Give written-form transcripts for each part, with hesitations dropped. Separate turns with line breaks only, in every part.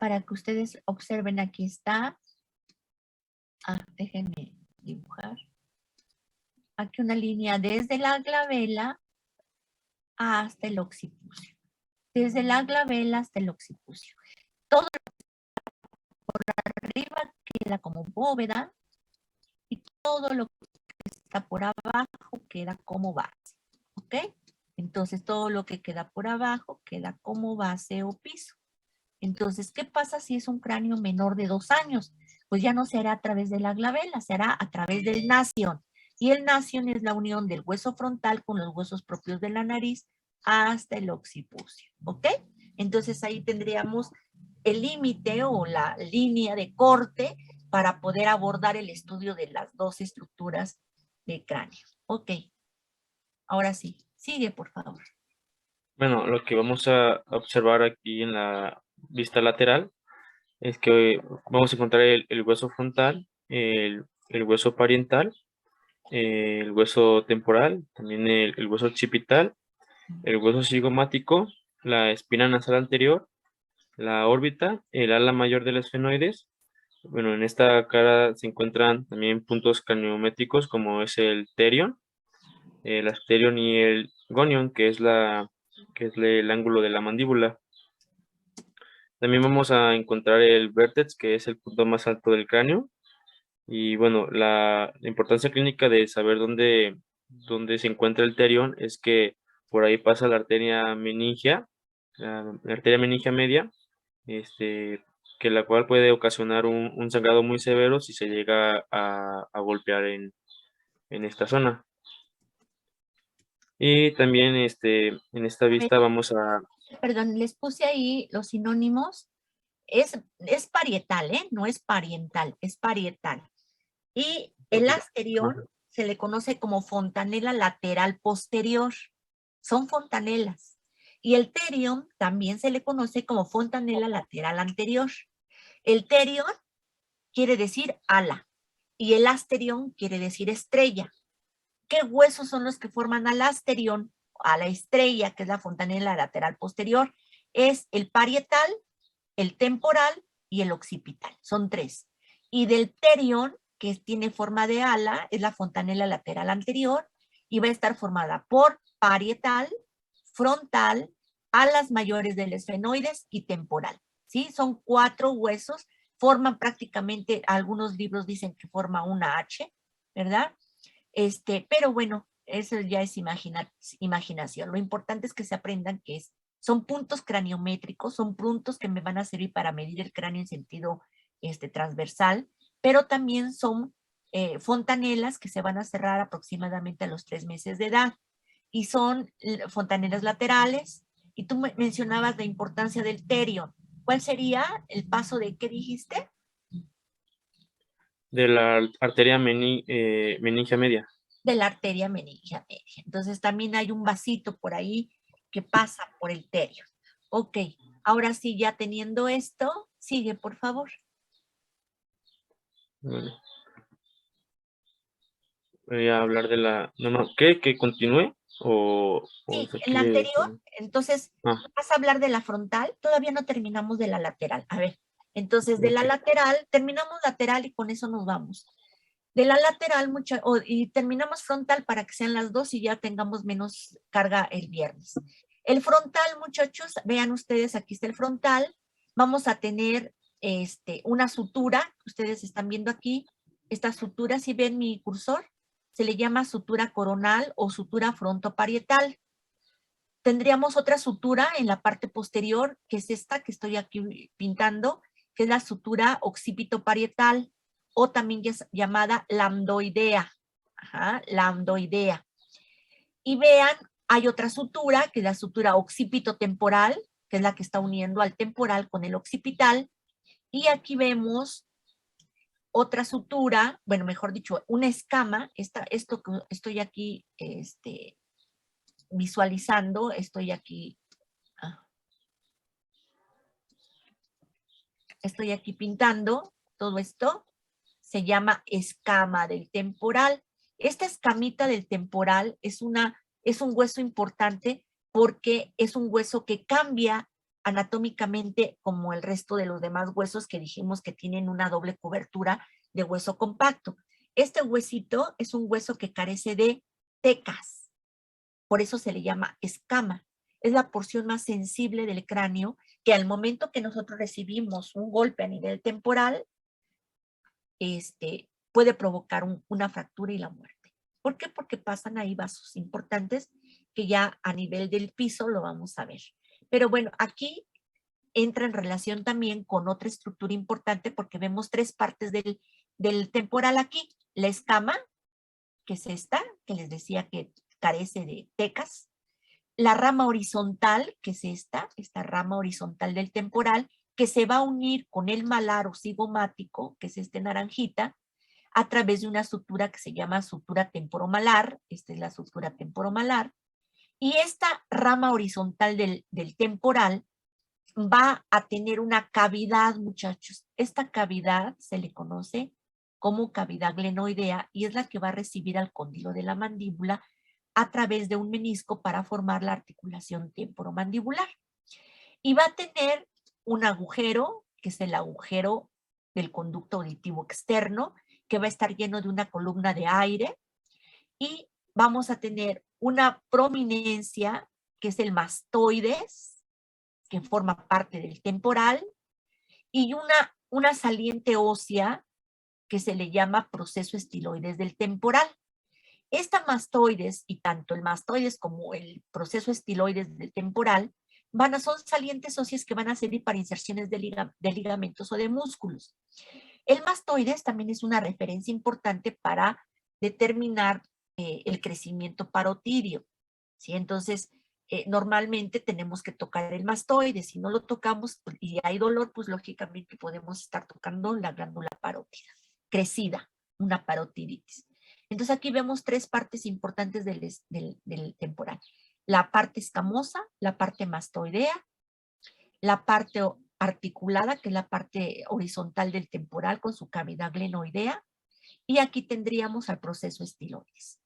para que ustedes observen, aquí está. Déjenme dibujar. Aquí una línea desde la glabela hasta el occipucio. Desde la glabela hasta el occipucio. Todo lo que por arriba queda como bóveda y todo lo que está por abajo queda como base. ¿Ok? Entonces todo lo que queda por abajo queda como base o piso. Entonces, ¿qué pasa si es un cráneo menor de 2 años? Pues ya no se hará a través de la glabela, se hará a través del nación. Y el nación es la unión del hueso frontal con los huesos propios de la nariz hasta el occipucio. ¿Ok? Entonces ahí tendríamos el límite o la línea de corte para poder abordar el estudio de las dos estructuras de cráneo. Ok. Ahora sí, sigue por favor.
Bueno, lo que vamos a observar aquí en la vista lateral es que vamos a encontrar el hueso frontal, el hueso parietal, el hueso temporal, también el hueso occipital, el hueso cigomático, la espina nasal anterior, la órbita, el ala mayor del esfenoides. Bueno, en esta cara se encuentran también puntos craniométricos como es el terion, el asterion y el gonion, que es el ángulo de la mandíbula. También vamos a encontrar el vértex, que es el punto más alto del cráneo. Y bueno, la importancia clínica de saber dónde se encuentra el terion es que por ahí pasa la arteria meningia, la arteria meningia media, que la cual puede ocasionar un sangrado muy severo si se llega a golpear en esta zona. Y también en esta
A ver,
vista vamos a...
perdón, les puse ahí los sinónimos. Es parietal, ¿eh? No es pariental, es parietal. Y el asterión se le conoce como fontanela lateral posterior. Son fontanelas. Y el terion también se le conoce como fontanela lateral anterior. El terion quiere decir ala y el asterión quiere decir estrella. ¿Qué huesos son los que forman al asterión, a la estrella, que es la fontanela lateral posterior? Es el parietal, el temporal y el occipital. Son 3. Y del terion, que tiene forma de ala, es la fontanela lateral anterior y va a estar formada por parietal, frontal, alas mayores del esfenoides y temporal. ¿Sí? Son 4 huesos, forman prácticamente, algunos libros dicen que forma una H, ¿verdad? Pero bueno, eso ya es imaginación. Lo importante es que se aprendan que son puntos craniométricos, son puntos que me van a servir para medir el cráneo en sentido transversal, pero también son fontanelas que se van a cerrar aproximadamente a los 3 meses de edad. Y son fontanelas laterales. Y tú mencionabas la importancia del terion. ¿Cuál sería el paso de qué dijiste?
De la arteria meningia media.
De la arteria meningia media. Entonces también hay un vasito por ahí que pasa por el terion. Ok, ahora sí, ya teniendo esto, sigue por favor.
Bueno, voy a hablar de la... No, no, ¿qué? ¿Que continúe? O
Sí,
se
en la
quiere...
anterior, entonces
Ah,
vas a hablar de la frontal, todavía no terminamos de la lateral. A ver, entonces de la
ok.
lateral, terminamos lateral y con eso nos vamos. De la lateral, y terminamos frontal para que sean las 2 y ya tengamos menos carga el viernes. El frontal, muchachos, vean ustedes, aquí está el frontal. Vamos a tener una sutura, ustedes están viendo aquí, esta sutura, si ven mi cursor, se le llama sutura coronal o sutura frontoparietal. Tendríamos otra sutura en la parte posterior, que es esta que estoy aquí pintando, que es la sutura occipitoparietal, o también llamada lambdoidea. Ajá, lambdoidea. Y vean, hay otra sutura, que es la sutura occipitotemporal, que es la que está uniendo al temporal con el occipital. Y aquí vemos otra sutura, bueno, mejor dicho, una escama, esto que estoy aquí visualizando, estoy aquí pintando todo esto, se llama escama del temporal. Esta escamita del temporal es un hueso importante porque es un hueso que cambia anatómicamente como el resto de los demás huesos que dijimos que tienen una doble cobertura de hueso compacto. Este huesito es un hueso que carece de tecas, por eso se le llama escama. Es la porción más sensible del cráneo que al momento que nosotros recibimos un golpe a nivel temporal, puede provocar una fractura y la muerte. ¿Por qué? Porque pasan ahí vasos importantes que ya a nivel del piso lo vamos a ver. Pero bueno, aquí entra en relación también con otra estructura importante porque vemos tres partes del temporal aquí. La escama, que es esta, que les decía que carece de tecas. La rama horizontal, que es esta rama horizontal del temporal, que se va a unir con el malar o cigomático, que es este naranjita, a través de una sutura que se llama sutura temporomalar. Esta es la sutura temporomalar. Y esta rama horizontal del temporal va a tener una cavidad, muchachos. Esta cavidad se le conoce como cavidad glenoidea y es la que va a recibir al cóndilo de la mandíbula a través de un menisco para formar la articulación temporomandibular. Y va a tener un agujero, que es el agujero del conducto auditivo externo, que va a estar lleno de una columna de aire, y vamos a tener una prominencia, que es el mastoides, que forma parte del temporal, y una saliente ósea que se le llama proceso estiloides del temporal. Esta mastoides, y tanto el mastoides como el proceso estiloides del temporal, son salientes óseas que van a servir para inserciones de ligamentos o de músculos. El mastoides también es una referencia importante para determinar el crecimiento parotidio, ¿sí? Entonces, normalmente tenemos que tocar el mastoide. Si no lo tocamos y hay dolor, pues lógicamente podemos estar tocando la glándula parótida, crecida, una parotiditis. Entonces aquí vemos tres partes importantes del temporal. La parte escamosa, la parte mastoidea, la parte articulada, que es la parte horizontal del temporal con su cavidad glenoidea, y aquí tendríamos al proceso estiloides.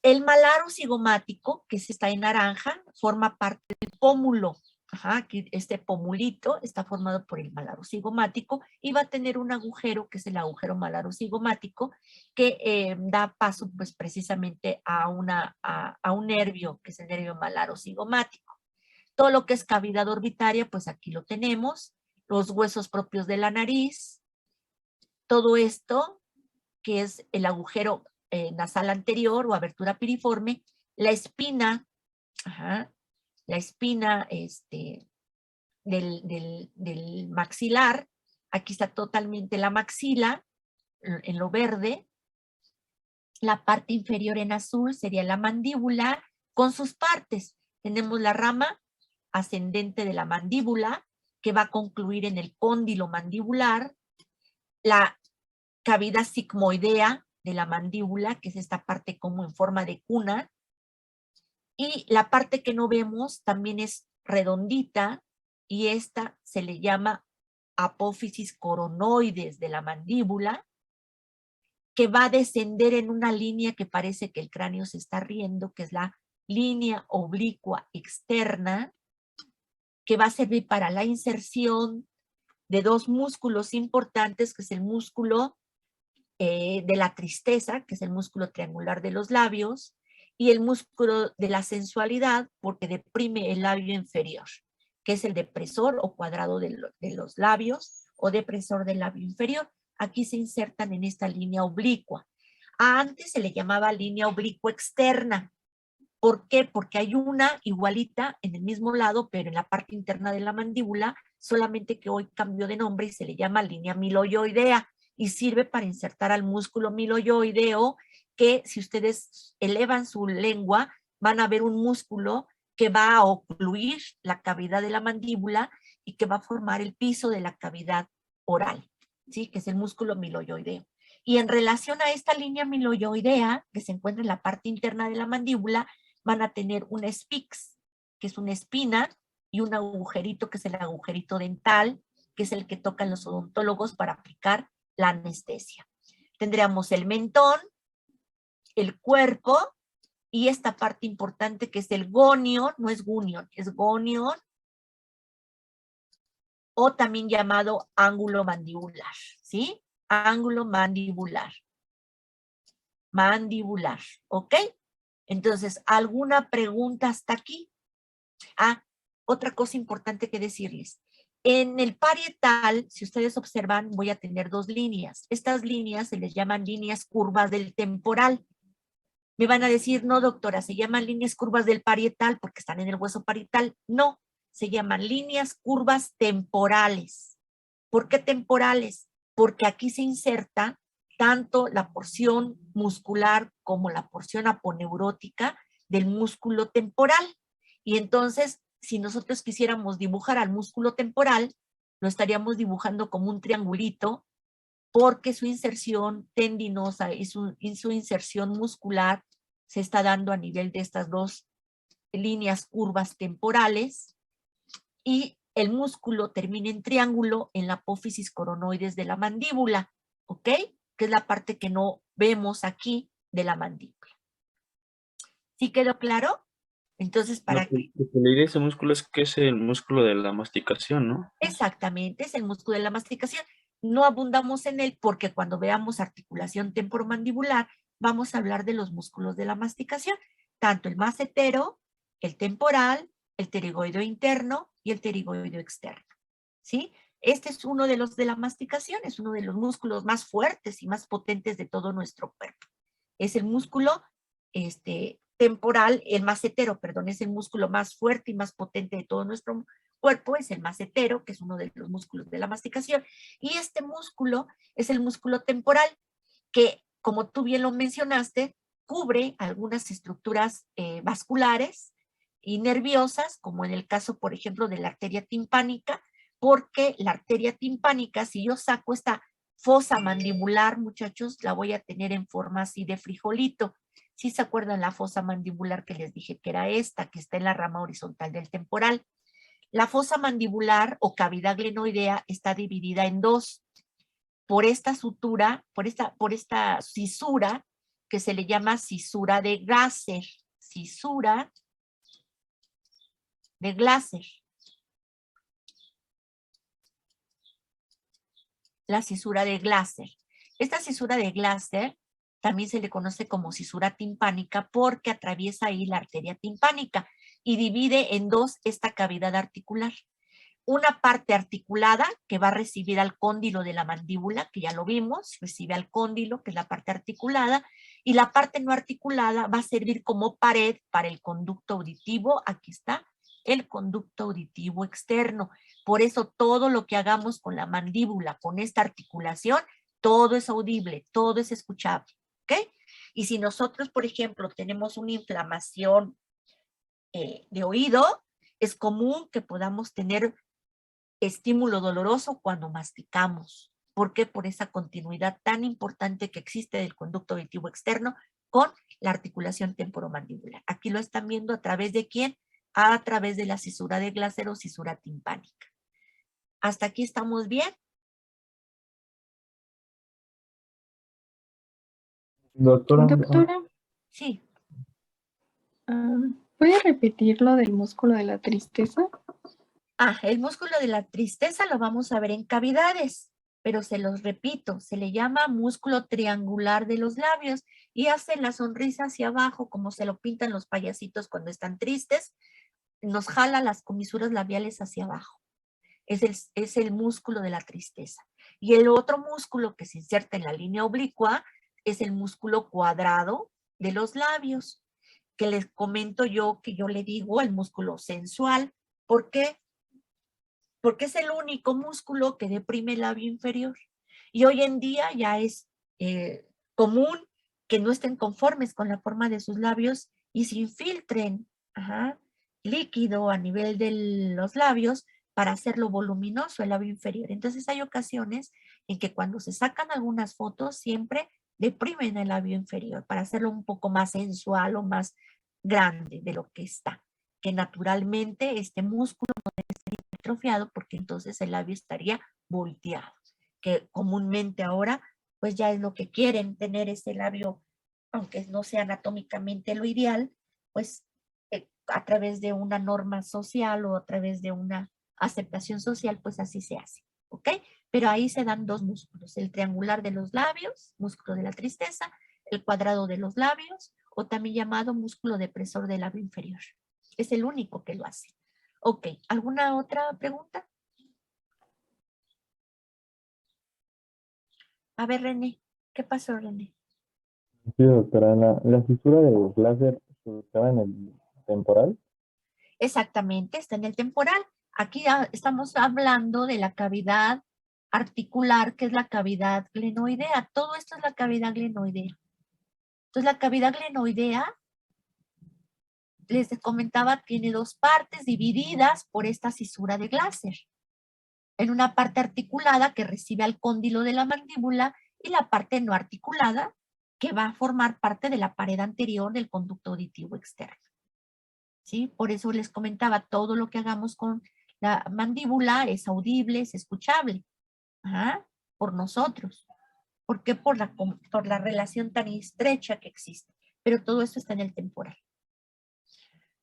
El malar cigomático, que está en naranja, forma parte del pómulo. Aquí este pomulito está formado por el malar cigomático y va a tener un agujero, que es el agujero malar cigomático, que da paso pues precisamente a un nervio, que es el nervio malar cigomático. Todo lo que es cavidad orbitaria, pues aquí lo tenemos, los huesos propios de la nariz, todo esto que es el agujero nasal anterior o abertura piriforme, la espina, la espina del maxilar, aquí está totalmente la maxila, en lo verde, la parte inferior en azul sería la mandíbula con sus partes. Tenemos la rama ascendente de la mandíbula, que va a concluir en el cóndilo mandibular, la cavidad sigmoidea de la mandíbula, que es esta parte como en forma de cuna, y la parte que no vemos también es redondita, y esta se le llama apófisis coronoides de la mandíbula, que va a descender en una línea que parece que el cráneo se está riendo, que es la línea oblicua externa, que va a servir para la inserción de dos músculos importantes, que es el músculo de la tristeza, que es el músculo triangular de los labios, y el músculo de la sensualidad, porque deprime el labio inferior, que es el depresor o cuadrado de los labios, o depresor del labio inferior. Aquí se insertan en esta línea oblicua. Antes se le llamaba línea oblicua externa. ¿Por qué? Porque hay una igualita en el mismo lado, pero en la parte interna de la mandíbula, solamente que hoy cambió de nombre y se le llama línea miloioidea, y sirve para insertar al músculo miloioideo, que si ustedes elevan su lengua, van a ver un músculo que va a ocluir la cavidad de la mandíbula y que va a formar el piso de la cavidad oral, ¿sí? Que es el músculo miloioideo. Y en relación a esta línea miloioidea, que se encuentra en la parte interna de la mandíbula, van a tener un spix, que es una espina, y un agujerito, que es el agujerito dental, que es el que tocan los odontólogos para aplicar la anestesia. Tendríamos el mentón, el cuerpo, y esta parte importante que es el gonion, no es gunion, es gonion, o también llamado ángulo mandibular, ¿sí? Ángulo mandibular. Mandibular, ¿ok? Entonces, ¿alguna pregunta hasta aquí? Ah, otra cosa importante que decirles. En el parietal, si ustedes observan, voy a tener dos líneas. Estas líneas se les llaman líneas curvas del temporal. Me van a decir, no, doctora, se llaman líneas curvas del parietal porque están en el hueso parietal. No, se llaman líneas curvas temporales. ¿Por qué temporales? Porque aquí se inserta tanto la porción muscular como la porción aponeurótica del músculo temporal. Y entonces, si nosotros quisiéramos dibujar al músculo temporal, lo estaríamos dibujando como un triangulito porque su inserción tendinosa y su inserción muscular se está dando a nivel de estas dos líneas curvas temporales y el músculo termina en triángulo en la apófisis coronoides de la mandíbula, ¿ok? Que es la parte que no vemos aquí de la mandíbula. ¿Sí quedó claro? Entonces,
Lo
para
que,
que...
lo que leí de ese músculo es que es el músculo de la masticación, ¿no?
Exactamente, es el músculo de la masticación. No abundamos en él porque cuando veamos articulación temporomandibular, vamos a hablar de los músculos de la masticación, tanto el macetero, el temporal, el pterigoideo interno y el pterigoideo externo. ¿Sí? Este es uno de los de la masticación, es uno de los músculos más fuertes y más potentes de todo nuestro cuerpo. Es el músculo temporal, el macetero, perdón, es el músculo más fuerte y más potente de todo nuestro cuerpo, es el macetero, que es uno de los músculos de la masticación, y este músculo es el músculo temporal, que, como tú bien lo mencionaste, cubre algunas estructuras vasculares y nerviosas, como en el caso, por ejemplo, de la arteria timpánica, porque la arteria timpánica, si yo saco esta fosa mandibular, muchachos, la voy a tener en forma así de frijolito. ¿Sí se acuerdan la fosa mandibular que les dije que era esta, que está en la rama horizontal del temporal? La fosa mandibular o cavidad glenoidea está dividida en dos por esta sutura, por esta cisura que se le llama cisura de Glaser. Cisura de Glaser. La cisura de Glaser. Esta cisura de Glaser también se le conoce como cisura timpánica porque atraviesa ahí la arteria timpánica y divide en dos esta cavidad articular. Una parte articulada que va a recibir al cóndilo de la mandíbula, que ya lo vimos, recibe al cóndilo, que es la parte articulada, y la parte no articulada va a servir como pared para el conducto auditivo. Aquí está, el conducto auditivo externo. Por eso todo lo que hagamos con la mandíbula, con esta articulación, todo es audible, todo es escuchable, ¿ok? Y si nosotros, por ejemplo, tenemos una inflamación de oído, es común que podamos tener estímulo doloroso cuando masticamos. ¿Por qué? Por esa continuidad tan importante que existe del conducto auditivo externo con la articulación temporomandibular. Aquí lo están viendo a través de quién? A través de la cisura de Glaser o cisura timpánica. ¿Hasta aquí estamos bien?
Doctora, Doctora,
Sí.
¿puede repetir lo del músculo de la tristeza?
El músculo de la tristeza lo vamos a ver en cavidades, pero se los repito, se le llama músculo triangular de los labios y hace la sonrisa hacia abajo como se lo pintan los payasitos cuando están tristes, nos jala las comisuras labiales hacia abajo. Es el músculo de la tristeza. Y el otro músculo que se inserta en la línea oblicua es el músculo cuadrado de los labios, que les comento yo, que yo le digo el músculo sensual. ¿Por qué? Porque es el único músculo que deprime el labio inferior. Y hoy en día ya es común que no estén conformes con la forma de sus labios y se infiltren líquido a nivel de los labios para hacerlo voluminoso el labio inferior. Entonces hay ocasiones en que cuando se sacan algunas fotos siempre deprimen el labio inferior para hacerlo un poco más sensual o más grande de lo que está, que naturalmente este músculo no debe ser atrofiado porque entonces el labio estaría volteado, que comúnmente ahora pues ya es lo que quieren, tener ese labio, aunque no sea anatómicamente lo ideal, pues a través de una norma social o a través de una aceptación social, pues así se hace, ¿ok? Pero ahí se dan dos músculos, el triangular de los labios, músculo de la tristeza, el cuadrado de los labios, o también llamado músculo depresor del labio inferior. Es el único que lo hace. Ok, ¿alguna otra pregunta? A ver, René, ¿qué pasó, René?
Sí, doctora, la fisura del láser se ubicaba en el temporal.
Exactamente, está en el temporal. Aquí estamos hablando de la cavidad articular, que es la cavidad glenoidea. Todo esto es la cavidad glenoidea. Entonces, la cavidad glenoidea, les comentaba, tiene dos partes divididas por esta cisura de Glaser. En una parte articulada que recibe al cóndilo de la mandíbula y la parte no articulada que va a formar parte de la pared anterior del conducto auditivo externo. ¿Sí? Por eso les comentaba, todo lo que hagamos con la mandíbula es audible, es escuchable. Ajá, por nosotros. ¿Por qué? Por la relación tan estrecha que existe. Pero todo esto está en el temporal.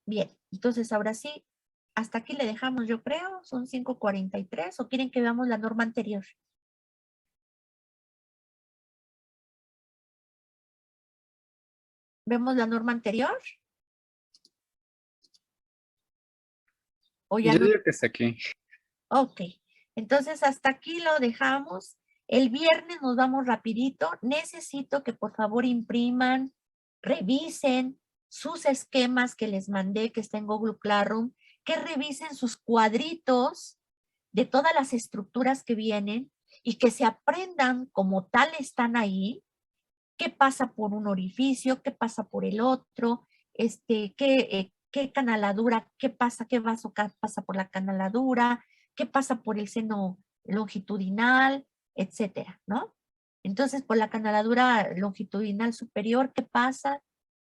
Bien, entonces ahora sí, hasta aquí le dejamos, yo creo, son 5:43, ¿o quieren que veamos la norma anterior? ¿Vemos la norma anterior? ¿O ya
Yo
no?
digo que está aquí.
Ok, entonces hasta aquí lo dejamos. El viernes nos vamos rapidito. Necesito que por favor impriman, revisen sus esquemas que les mandé, que está en Google Classroom, que revisen sus cuadritos de todas las estructuras que vienen y que se aprendan como tal están ahí, qué pasa por un orificio, qué pasa por el otro, qué canaladura, qué pasa, qué vaso pasa por la canaladura, qué pasa por el seno longitudinal, etcétera, ¿no? Entonces, por la canaladura longitudinal superior, ¿qué pasa?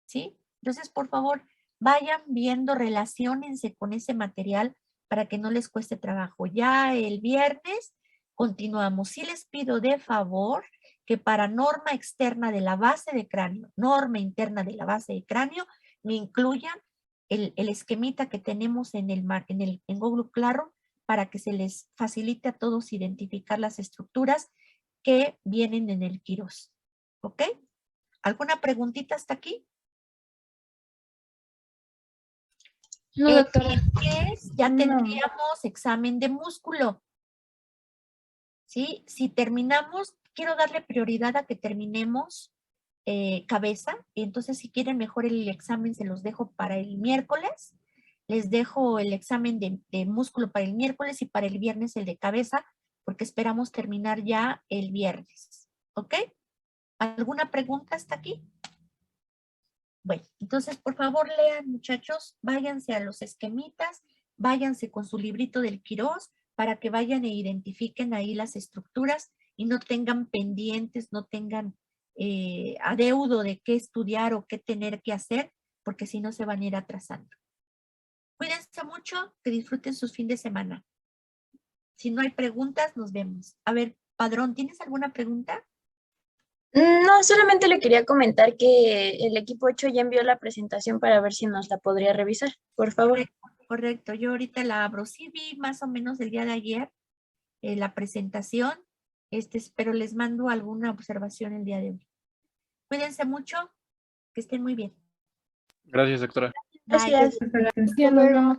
¿Sí? Entonces, por favor, vayan viendo, relaciónense con ese material para que no les cueste trabajo. Ya el viernes continuamos. Sí les pido de favor que para norma externa de la base de cráneo, norma interna de la base de cráneo, me incluyan el esquemita que tenemos en Google Classroom para que se les facilite a todos identificar las estructuras que vienen en el Quirós. ¿Ok? ¿Alguna preguntita hasta aquí?
No, doctora.
Ya
No.
tendríamos examen de músculo. ¿Sí? Si terminamos, quiero darle prioridad a que terminemos cabeza. Y entonces, si quieren mejor el examen, se los dejo para el miércoles. Les dejo el examen de músculo para el miércoles y para el viernes el de cabeza, porque esperamos terminar ya el viernes. ¿Ok? ¿Alguna pregunta hasta aquí? Bueno, entonces por favor lean, muchachos, váyanse a los esquemitas, váyanse con su librito del Quirós para que vayan e identifiquen ahí las estructuras y no tengan pendientes, no tengan adeudo de qué estudiar o qué tener que hacer, porque si no se van a ir atrasando. Cuídense mucho, que disfruten sus fines de semana. Si no hay preguntas, nos vemos. A ver, Padrón, ¿tienes alguna pregunta?
No, solamente le quería comentar que el equipo 8 ya envió la presentación para ver si nos la podría revisar, por favor.
Correcto, yo ahorita la abro. Sí vi más o menos el día de ayer la presentación, pero les mando alguna observación el día de hoy. Cuídense mucho, que estén muy bien.
Gracias, doctora.
Bye.
Gracias.
Gracias, nos vemos.